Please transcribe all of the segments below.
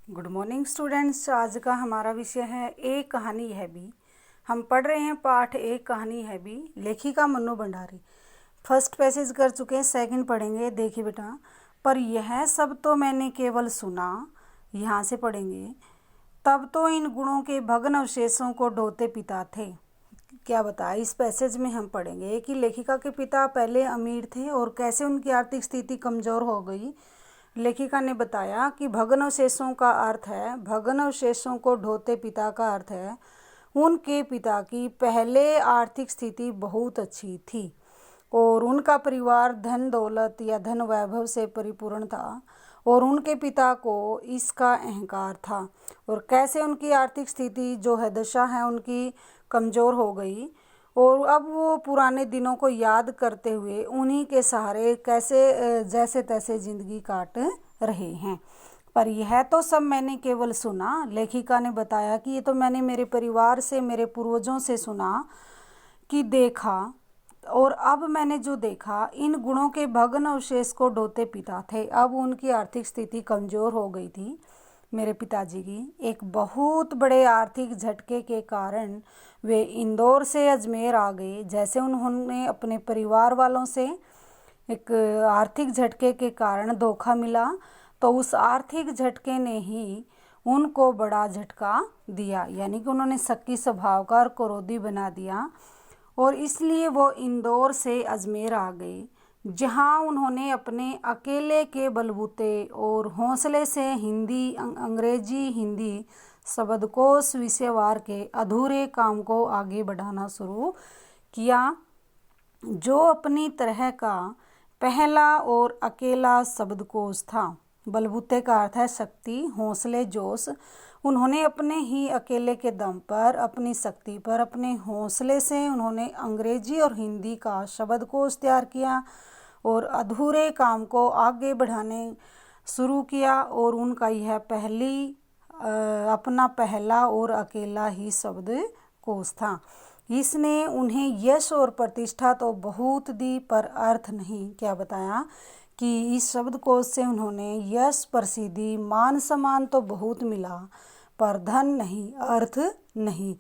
Good morning students. आज का हमारा विषय है एक कहानी है भी। हम पढ़ रहे हैं पाठ एक कहानी है भी, लेखिका मन्नू भंडारी। फर्स्ट पैसेज कर चुके हैं, सेकंड पढ़ेंगे। देखिए बेटा, पर यह सब तो मैंने केवल सुना, यहाँ से पढ़ेंगे। तब तो इन गुणों के भग्न अवशेषों को ढोते पिता थे। क्या बताया इस पैसेज में हम पढ़ेंगे कि लेखिका के पिता पहले अमीर थे और कैसे उनकी आर्थिक स्थिति कमज़ोर हो गई। लेखिका ने बताया कि भग्नावशेषों का अर्थ है, भग्नावशेषों को ढोते पिता का अर्थ है उनके पिता की पहले आर्थिक स्थिति बहुत अच्छी थी और उनका परिवार धन दौलत या धन वैभव से परिपूर्ण था और उनके पिता को इसका अहंकार था और कैसे उनकी आर्थिक स्थिति जो है दशा है उनकी कमज़ोर हो गई और अब वो पुराने दिनों को याद करते हुए उन्हीं के सहारे कैसे जैसे तैसे ज़िंदगी काट रहे हैं। पर यह तो सब मैंने केवल सुना। लेखिका ने बताया कि ये तो मैंने मेरे परिवार से, मेरे पूर्वजों से सुना कि देखा, और अब मैंने जो देखा इन गुणों के भग्न अवशेष को ढोते पिता थे। अब उनकी आर्थिक स्थिति कमज़ोर हो गई थी मेरे पिताजी की। एक बहुत बड़े आर्थिक झटके के कारण वे इंदौर से अजमेर आ गए। जैसे उन्होंने अपने परिवार वालों से एक आर्थिक झटके के कारण धोखा मिला, तो उस आर्थिक झटके ने ही उनको बड़ा झटका दिया, यानी कि उन्होंने शक्की स्वभाव का और क्रोधी बना दिया और इसलिए वो इंदौर से अजमेर आ गए, जहां उन्होंने अपने अकेले के बलबूते और हौसले से हिंदी, अंग्रेजी हिंदी शब्दकोश विषयवार के अधूरे काम को आगे बढ़ाना शुरू किया, जो अपनी तरह का पहला और अकेला शब्दकोश था। बलबूते का अर्थ है शक्ति, हौसले, जोश। उन्होंने अपने ही अकेले के दम पर, अपनी शक्ति पर, अपने हौसले से उन्होंने अंग्रेजी और हिंदी का शब्दकोश तैयार किया और अधूरे काम को आगे बढ़ाने शुरू किया और उनका यह अपना पहला और अकेला ही शब्दकोश था। इसने उन्हें यश और प्रतिष्ठा तो बहुत दी, पर अर्थ नहीं। क्या बताया कि इस शब्दकोश से उन्होंने यश, प्रसिद्धि, मान सम्मान तो बहुत मिला, पर धन नहीं, अर्थ नहीं,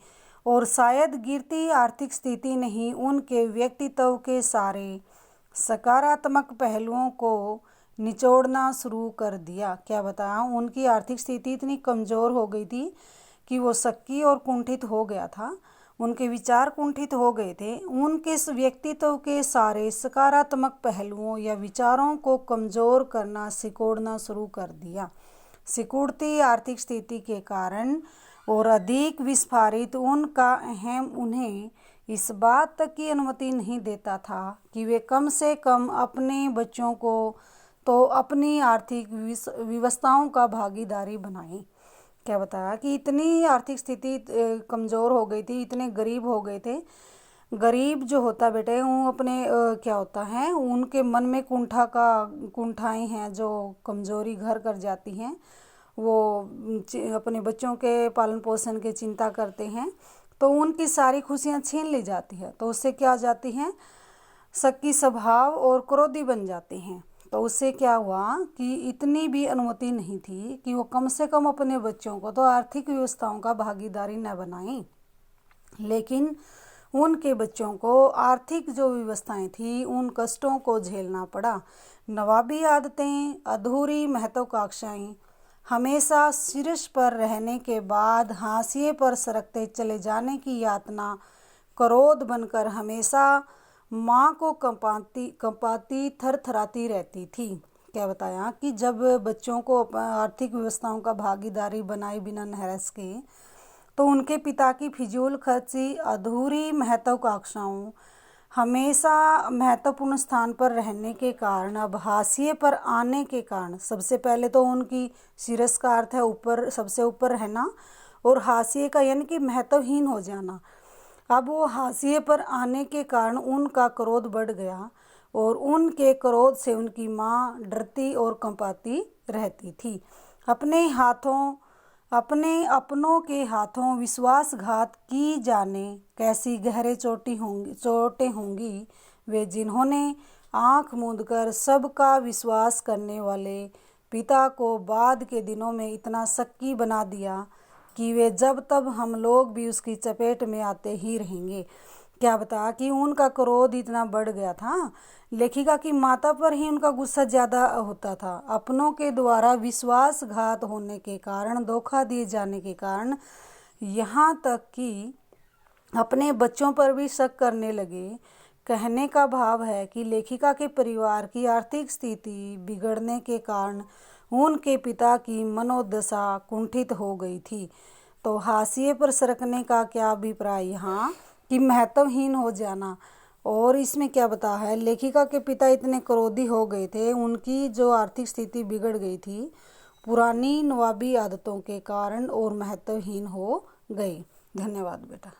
और शायद गिरती आर्थिक स्थिति ने ही उनके व्यक्तित्व के सारे सकारात्मक पहलुओं को निचोड़ना शुरू कर दिया। क्या बताया, उनकी आर्थिक स्थिति इतनी कमज़ोर हो गई थी कि वो शक्की और कुंठित हो गया था, उनके विचार कुंठित हो गए थे। उनके व्यक्तित्व के सारे सकारात्मक पहलुओं या विचारों को कमज़ोर करना, सिकोड़ना शुरू कर दिया। सिकुड़ती आर्थिक स्थिति के कारण और अधिक विस्फारित उनका अहम उन्हें इस बात तक की अनुमति नहीं देता था कि वे कम से कम अपने बच्चों को तो अपनी आर्थिक व्यवस्थाओं का भागीदारी बनाएं। क्या बताया कि इतनी आर्थिक स्थिति कमज़ोर हो गई थी, इतने गरीब हो गए थे। गरीब जो होता बेटे वो अपने क्या होता है, उनके मन में कुंठाएं हैं जो कमज़ोरी घर कर जाती हैं। वो अपने बच्चों के पालन पोषण की चिंता करते हैं, तो उनकी सारी खुशियां छीन ली जाती है। तो उससे क्या आ जाती हैं, शक्की स्वभाव और क्रोधी बन जाते हैं। तो उससे क्या हुआ कि इतनी भी अनुमति नहीं थी कि वो कम से कम अपने बच्चों को तो आर्थिक व्यवस्थाओं का भागीदारी न बनाएं, लेकिन उनके बच्चों को आर्थिक जो व्यवस्थाएं थी उन कष्टों को झेलना पड़ा। नवाबी आदतें, अधूरी महत्वाकांक्षाएं, हमेशा शीर्ष पर रहने के बाद हाशिए पर सरकते चले जाने की यातना, क्रोध बनकर हमेशा माँ को कंपाती थरथराती रहती थी। क्या बताया कि जब बच्चों को आर्थिक व्यवस्थाओं का भागीदारी बनाए बिना नहरस के, तो उनके पिता की फिजूल खर्ची, अधूरी महत्वाकांक्षाओं, हमेशा महत्वपूर्ण स्थान पर रहने के कारण, अब हाशिए पर आने के कारण, सबसे पहले तो उनकी शीर्ष का अर्थ है ऊपर, सबसे ऊपर रहना, और हाशिए का यानी कि महत्वहीन हो जाना। अब वो हाशिए पर आने के कारण उनका क्रोध बढ़ गया और उनके क्रोध से उनकी माँ डरती और कंपाती रहती थी। अपने अपनों के हाथों विश्वासघात की जाने कैसी गहरे चोटें होंगी वे जिन्होंने आँख मूंदकर सबका विश्वास करने वाले पिता को बाद के दिनों में इतना शक्की बना दिया कि वे जब तब हम लोग भी उसकी चपेट में आते ही रहेंगे। क्या बता कि उनका क्रोध इतना बढ़ गया था। लेखिका की माता पर ही उनका गुस्सा ज़्यादा होता था। अपनों के द्वारा विश्वासघात होने के कारण, धोखा दिए जाने के कारण, यहाँ तक कि अपने बच्चों पर भी शक करने लगे। कहने का भाव है कि लेखिका के परिवार की आर्थिक स्थिति बिगड़ने के कारण उनके पिता की मनोदशा कुंठित हो गई थी। तो हाशिए पर सरकने का क्या अभिप्राय यहाँ कि महत्वहीन हो जाना। और इसमें क्या बता है, लेखिका के पिता इतने क्रोधी हो गए थे, उनकी जो आर्थिक स्थिति बिगड़ गई थी पुरानी नवाबी आदतों के कारण और महत्वहीन हो गई। धन्यवाद बेटा।